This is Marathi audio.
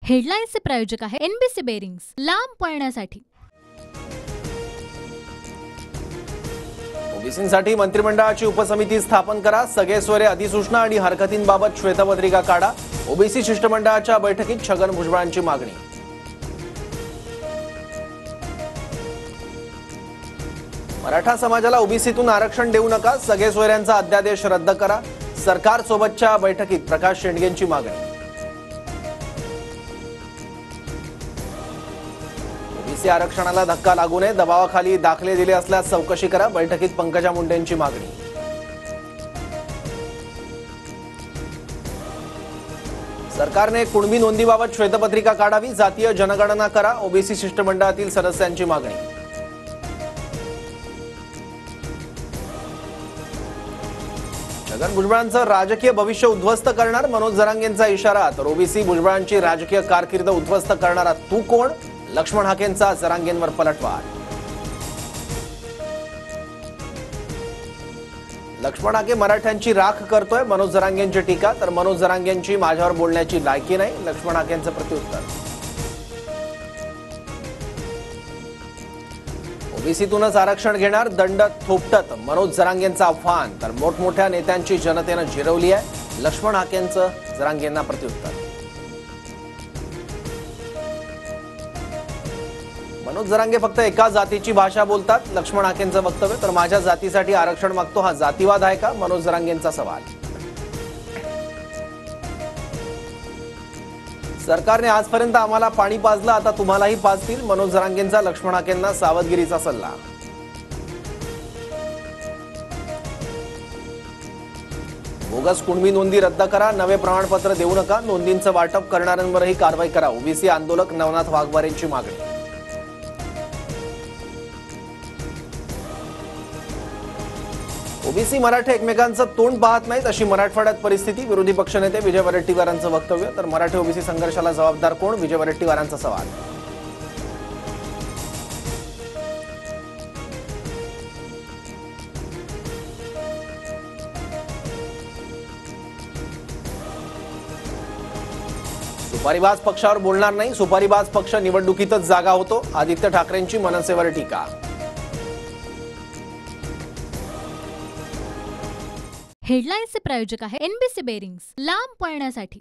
हेडलाईन्सचे प्रायोजक आहे एनबीसी बेरिंग्स, लांब पळण्यासाठी। ओबीसींसाठी मंत्रिमंडळाची उपसमिती स्थापन करा, सगळे स्वरे अधिसूचना आणि हरकतींबाबत श्वेतपत्रिका काढा। ओबीसी शिष्टमंडळाच्या बैठकीत छगन भुजबळांची मागणी। मराठा समाजाला ओबीसीतून आरक्षण देऊ नका, सगळे सोयऱ्यांचा अध्यादेश रद्द करा। सरकार सोबतच्या बैठकीत प्रकाश शेंडगेंची मागणी। ओबीसी आरक्षणाला धक्का लागू नये, दबावाखाली दाखले दिले असल्यास चौकशी करा, बैठकीत पंकजा मुंडेंची मागणी। सरकारने कुणबी नोंदीबाबत श्वेतपत्रिका काढावी, जातीय जनगणना करा, ओबीसी शिष्टमंडळातील सदस्यांची मागणी। छगन भुजबळांचं राजकीय भविष्य उद्ध्वस्त करणार, मनोज जरांगेंचा इशारा। तर ओबीसी भुजबळांची राजकीय कारकीर्द उद्ध्वस्त करणारा तू कोण? लक्ष्मण हाकेंचा जरांगेंवर पलटवार। लक्ष्मण हाके मराठ्यांची राख करतोय, मनोज जरांगेंची टीका। तर मनोज जरांगेंची माझ्यावर बोलण्याची लायकी नाही, लक्ष्मण हाकेंचं प्रत्युत्तर। ओबीसीतूनच आरक्षण घेणार, दंड थोपटत मनोज जरांगेंचं आव्हान। तर मोठमोठ्या नेत्यांची जनतेनं जिरवली आहे, लक्ष्मण हाकेंचं जरांगेंना प्रत्युत्तर। मनोज जरांगे फक्त एका जातीची भाषा बोलतात, लक्ष्मण हाकेंचं वक्तव्य। तर माझ्या जातीसाठी आरक्षण मागतो हा जातीवाद आहे का? मनोज जरांगेंचा सवाल। सरकारने आजपर्यंत आम्हाला पाणी पाजलं, आता तुम्हालाही पाजतील, मनोज जरांगेंचा लक्ष्मण हाकेंना सावधगिरीचा सल्ला। बोगस कुणबी नोंदी रद्द करा, नवे प्रमाणपत्र देऊ नका, नोंदींचं वाटप करणाऱ्यांवरही कारवाई करा, ओबीसी आंदोलक नवनाथ वाघमारेंची मागणी। ओबीसी मराठे एकमेकांचं तोंड पाहत नाहीत, अशी मराठवाड्यात परिस्थिती, विरोधी पक्षनेते विजय वडेट्टीवारांचं वक्तव्य। तर मराठे ओबीसी संघर्षाला जबाबदार कोण? विजय वडेट्टीवारांचा सवाल। सुपारीबाज पक्षावर बोलणार नाही, सुपारीबाज पक्ष निवडणुकीतच जागा होतो, आदित्य ठाकरेंची मनसेवर टीका। हेडलाईन्सचे प्रायोजक आहे एनबीसी बेरिंग्स, लांब पळण्यासाठी।